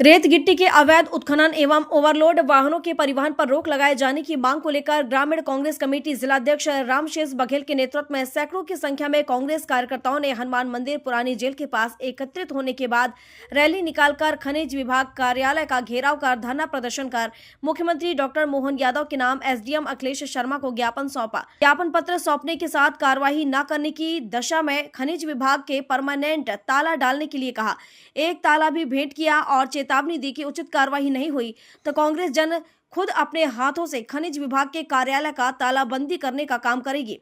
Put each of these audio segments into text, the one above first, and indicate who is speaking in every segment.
Speaker 1: रेत गिट्टी के अवैध उत्खनन एवं ओवरलोड वाहनों के परिवहन पर रोक लगाए जाने की मांग को लेकर ग्रामीण कांग्रेस कमेटी जिलाध्यक्ष रामशेष बघेल के नेतृत्व में सैकड़ों की संख्या में कांग्रेस कार्यकर्ताओं ने हनुमान मंदिर पुरानी जेल के पास एकत्रित होने के बाद रैली निकालकर खनिज विभाग कार्यालय का घेराव कर धरना प्रदर्शन कर मुख्यमंत्री डॉक्टर मोहन यादव के नाम एसडीएम अखिलेश शर्मा को ज्ञापन सौंपा। ज्ञापन पत्र सौंपने के साथ कार्रवाई न करने की दशा में खनिज विभाग के परमानेंट ताला डालने के लिए कहा। एक ताला भी भेंट किया और चेतावनी दी कि उचित कार्रवाई नहीं हुई तो कांग्रेस जन खुद अपने हाथों से खनिज विभाग के कार्यालय का तालाबंदी करने का काम करेगी।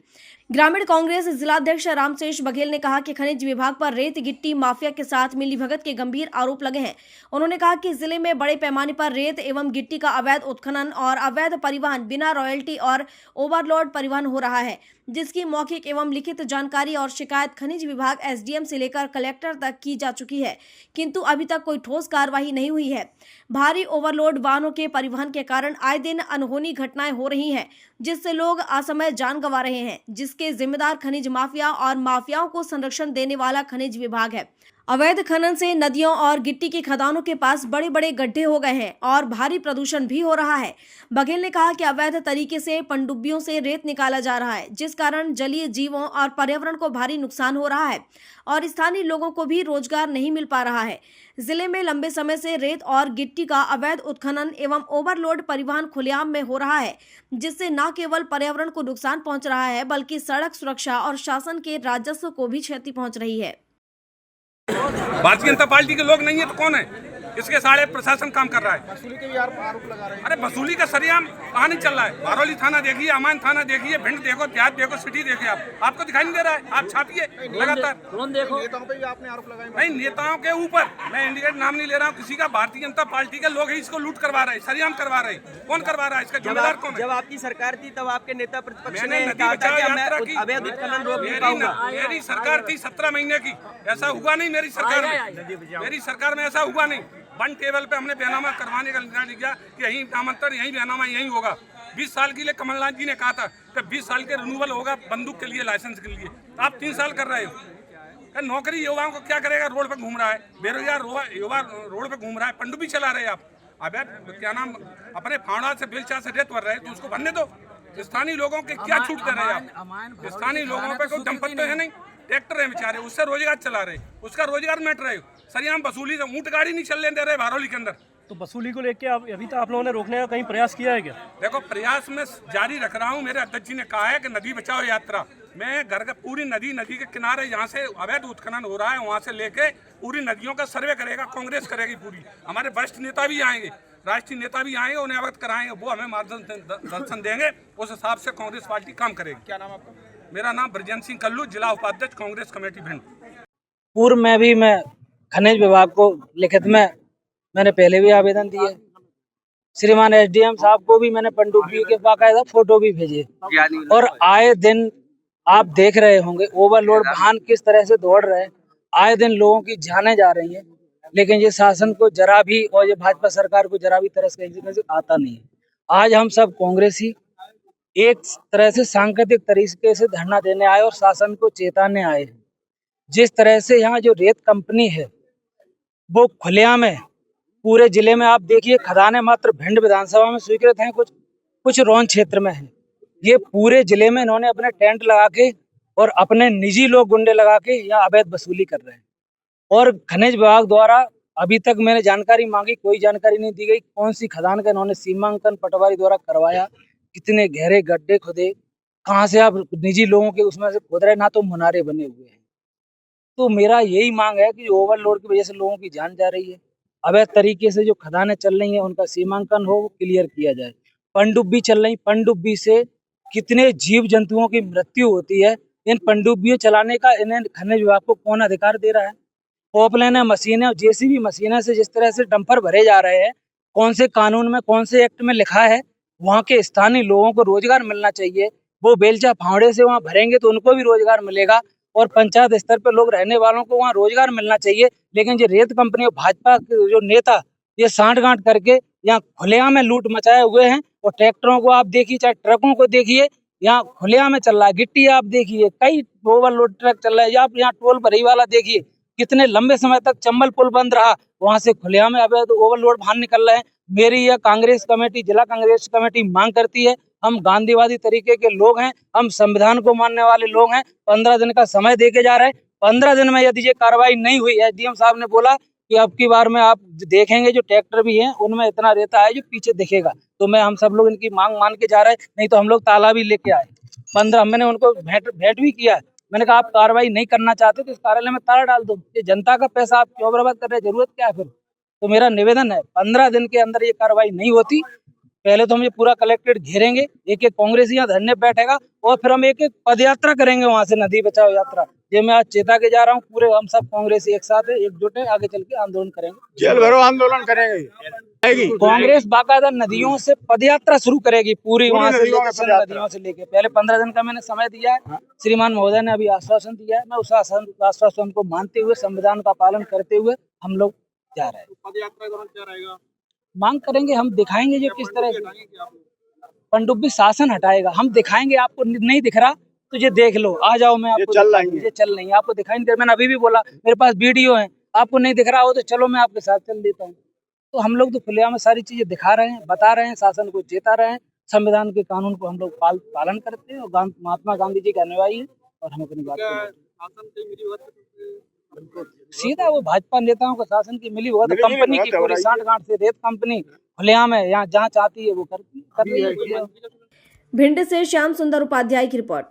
Speaker 1: ग्रामीण कांग्रेस जिलाध्यक्ष रामशेष बघेल ने कहा कि खनिज विभाग पर रेत गिट्टी माफिया के साथ मिलीभगत के गंभीर आरोप लगे हैं। उन्होंने कहा कि जिले में बड़े पैमाने पर रेत एवं गिट्टी का अवैध उत्खनन और अवैध परिवहन बिना रॉयल्टी और ओवरलोड परिवहन हो रहा है, जिसकी मौखिक एवं लिखित जानकारी और शिकायत खनिज विभाग एसडीएम से लेकर कलेक्टर तक की जा चुकी है, किंतु अभी तक कोई ठोस कार्रवाई नहीं हुई है। भारी ओवरलोड वाहनों के परिवहन के कारण आए दिन अनहोनी घटनाएं हो रही हैं, जिससे लोग असमय जान गंवा रहे हैं, जिसके जिम्मेदार खनिज माफिया और माफियाओं को संरक्षण देने वाला खनिज विभाग है। अवैध खनन से नदियों और गिट्टी की खदानों के पास बड़े बड़े गड्ढे हो गए हैं और भारी प्रदूषण भी हो रहा है। बघेल ने कहा कि अवैध तरीके से पनडुब्बियों से रेत निकाला जा रहा है, जिस कारण जलीय जीवों और पर्यावरण को भारी नुकसान हो रहा है और स्थानीय लोगों को भी रोजगार नहीं मिल पा रहा है। जिले में लंबे समय से रेत और गिट्टी का अवैध उत्खनन एवं ओवरलोड परिवहन खुलेआम में हो रहा है, जिससे न केवल पर्यावरण को नुकसान पहुंच रहा है बल्कि सड़क सुरक्षा और शासन के राजस्व को भी क्षति पहुंच रही है।
Speaker 2: भारतीय जनता पार्टी के लोग नहीं है तो कौन है? इसके सारे प्रशासन काम कर रहा है।
Speaker 3: वसूली के भी आरोप लगा रहे हैं।
Speaker 2: अरे वसूली का सरेआम कहाँ नहीं चल रहा है? बारौली थाना देखिए, अमान थाना देखिए, भिंड देखो, देहात देखो, सिटी देखिए, आपको दिखाई नहीं दे रहा है? आप छापिए लगातार।
Speaker 3: नेताओं पे भी आपने आरोप लगाए।
Speaker 2: नहीं, नेताओं के ऊपर मैं इंडिकेट नाम नहीं ले रहा हूँ किसी का। भारतीय जनता पार्टी के लोग ही इसको लूट करवा रहे हैं, सरेआम करवा रहे हैं। कौन करवा रहा है? इसका जिम्मेदार कौन है?
Speaker 4: जब आपकी सरकार थी तब आपके नेता प्रतिपक्ष
Speaker 2: मैंने
Speaker 4: ने
Speaker 2: नदी
Speaker 4: कहा था
Speaker 2: बचाओ
Speaker 4: कि
Speaker 2: यात्रा
Speaker 4: मैं
Speaker 2: की।
Speaker 4: अवैध उत्खनन रोक नहीं पाऊंगा।
Speaker 2: मेरी सरकार थी 17 महीने की, ऐसा हुआ नहीं मेरी सरकार में। मेरी सरकार में ऐसा हुआ नहीं। वन टेबल पे हमने बैनामा करवाने का निर्णय लिया कि यही नामांतरण, यही बैनामा यही होगा। 20 साल के लिए कमलनाथ जी ने कहा था कि 20 साल के रिन्यूअल होगा बंदूक के लिए, लाइसेंस के लिए। आप 3 साल कर रहे हो। नौकरी युवाओं को क्या करेगा? रोड पे घूम रहा है, बेरोजगार युवा रोड पे घूम रहा है, पनडुब्बी चला रहे हैं आप। अब क्या नाम, अपने फावड़ा से बेलचा से रेत भर रहे हैं तो उसको भरने दो। स्थानीय लोगों के क्या छूट दे रहे हैं आप? स्थानीय लोगों पे कोई दंपत्ति है नहीं, ट्रैक्टर है बेचारे, उससे रोजगार चला रहे, उसका रोजगार मिट रहे हो। सरियाम वसूली से ऊंट गाड़ी नहीं चलने दे रहे बारौली के अंदर।
Speaker 5: तो वसूली को लेके अभी तक आप लोगों ने रोकने का कहीं प्रयास किया है क्या?
Speaker 2: देखो, प्रयास में जारी रख रहा हूँ। मेरे अध्यक्ष जी ने कहा है कि नदी बचाओ यात्रा। मैं घर का पूरी नदी के किनारे जहाँ से अवैध उत्खनन हो रहा है वहाँ से लेके पूरी नदियों का सर्वे करेगा, कांग्रेस करेगी पूरी। हमारे वरिष्ठ नेता भी आएंगे, राष्ट्रीय नेता भी आएंगे, उन्हें अवगत कराएंगे, वो हमें मार्गदर्शन देंगे। उस हिसाब से कांग्रेस पार्टी काम करेगी।
Speaker 3: क्या नाम आपका?
Speaker 2: मेरा नाम ब्रजेंद्र सिंह कल्लू, जिला उपाध्यक्ष कांग्रेस कमेटी भिंड।
Speaker 6: पूर्व में भी मैं खनिज विभाग को लिखित में मैंने पहले भी आवेदन दिए। श्रीमान एसडीएम साहब को भी मैंने पनडुब्बी के बाकायदा फोटो भी भेजे। और आए दिन आप देख रहे होंगे ओवरलोड वाहन किस तरह से दौड़ रहे हैं। आए दिन लोगों की जानें जा रही हैं, लेकिन ये शासन को जरा भी और ये भाजपा सरकार को जरा भी तरस के आता नहीं है। आज हम सब कांग्रेसी एक तरह से सांकेतिक तरीके से धरना देने आए और शासन को चेताने आए हैं। जिस तरह से यहाँ जो रेत कंपनी है वो खुलेआम है, पूरे जिले में आप देखिए, खदानें मात्र भिंड विधानसभा में स्वीकृत हैं, कुछ रौन क्षेत्र में है। ये पूरे जिले में इन्होंने अपने टेंट लगा के और अपने निजी लोग गुंडे लगा के यहाँ अवैध वसूली कर रहे हैं। और खनिज विभाग द्वारा अभी तक मैंने जानकारी मांगी, कोई जानकारी नहीं दी गई। कौन सी खदान का इन्होंने सीमांकन पटवारी द्वारा करवाया, कितने गहरे गड्ढे खुदे, कहाँ से आप निजी लोगों के उसमें से खोद रहे, ना तो मुनारे बने हुए हैं। तो मेरा यही मांग है कि ओवरलोड की वजह से लोगों की जान जा रही है, अवैध तरीके से जो खदानें चल रही हैं उनका सीमांकन हो, वो क्लियर किया जाए। पनडुब्बी चल रही, पनडुब्बी से कितने जीव जंतुओं की मृत्यु होती है। इन पनडुब्बियों चलाने का इन्हें खनिज विभाग को कौन अधिकार दे रहा है? पॉपलाइन मशीनें और जेसीबी मशीनें से जिस तरह से डंपर भरे जा रहे हैं, कौन से कानून में, कौन से एक्ट में लिखा है? वहाँ के स्थानीय लोगों को रोजगार मिलना चाहिए। वो बेलचा फावड़े से वहाँ भरेंगे तो उनको भी रोजगार मिलेगा और पंचायत स्तर पर लोग रहने वालों को वहाँ रोजगार मिलना चाहिए। लेकिन ये रेत कंपनी और भाजपा के जो नेता ये सांठ-गांठ करके यहाँ खुलेआम में लूट मचाए हुए हैं। और ट्रैक्टरों को आप देखिए, चाहे ट्रकों को देखिए, यहाँ खुलेआम में चल रहा है। गिट्टी आप देखिए, कई ओवरलोड ट्रक चल रहा है। आप यहाँ टोल भरी वाला देखिए, कितने लंबे समय तक चंबल पुल बंद रहा, वहां से खुलेआम अवैध ओवरलोड वाहन निकल रहे हैं। मेरी यह कांग्रेस कमेटी, जिला कांग्रेस कमेटी मांग करती है, हम गांधीवादी तरीके के लोग हैं, हम संविधान को मानने वाले लोग हैं। 15 दिन का समय देके जा रहे हैं। 15 दिन में यदि ये कार्रवाई नहीं हुई, एसडीएम साहब ने बोला कि अब की बार में आप देखेंगे जो ट्रैक्टर भी हैं उनमें इतना रेता है जो पीछे दिखेगा। तो मैं हम सब लोग इनकी मांग मान के जा रहे हैं, नहीं तो हम लोग ताला भी लेके आए। 15 मैंने उनको भेंट भी किया। मैंने कहा आप कार्रवाई नहीं करना चाहते तो इस कार्यालय में ताला डाल दो। ये जनता का पैसा आप क्यों बर्बाद कर रहे हैं, जरूरत क्या है फिर? तो मेरा निवेदन है, 15 दिन के अंदर ये कार्रवाई नहीं होती, पहले तो हम ये पूरा कलेक्ट्रेट घेरेंगे, एक एक कांग्रेसी यहाँ धरने बैठेगा और फिर हम एक एक पद यात्रा करेंगे वहां से, नदी बचाओ यात्रा। ये मैं आज चेता के जा रहा हूँ, पूरे हम सब कांग्रेसी एक साथ है, एकजुट है, आगे चल के आंदोलन करेंगे।
Speaker 3: जेल भरो आंदोलन करेंगे।
Speaker 6: कांग्रेस बाकायदा नदियों से पदयात्रा शुरू करेगी, पूरी वहां से
Speaker 3: नदियों में
Speaker 6: लेकर
Speaker 3: पदयात्रा।
Speaker 6: नदियों से लेके। पहले 15 दिन का मैंने समय दिया है, श्रीमान महोदय ने अभी आश्वासन दिया है, मैं उस आश्वासन को मानते हुए, संविधान का पालन करते हुए हम लोग जा रहे हैं।
Speaker 3: पदयात्रा दौरान क्या रहेगा?
Speaker 6: मांग करेंगे, हम दिखाएंगे जो किस तरह से पनडुब्बी शासन हटाएगा, हम दिखाएंगे। आपको नहीं दिख रहा तो ये देख लो, आ जाओ, मैं आपको
Speaker 3: चल रही है।
Speaker 6: ये चल नहीं, आपको दिखाई नहीं दे। मैंने अभी भी बोला मेरे पास वीडियो है, आपको नहीं दिख रहा हो तो चलो मैं आपके साथ चल देता हूँ। तो हम लोग तो खुलेआम में सारी चीजें दिखा रहे हैं, बता रहे हैं, शासन को चेता रहे हैं, संविधान के कानून को हम लोग पालन करते हैं और महात्मा गांधी जी के अनुयायी हैं और हम अपनी बात सीधा वो भाजपा नेताओं को शासन की मिली भगत, कंपनी की पूरी सांठ-गांठ से रेत कंपनी खुलेआम है, यहाँ जहाँ चाहती है वो कर रही है।
Speaker 1: भिंड से श्याम सुंदर उपाध्याय की रिपोर्ट।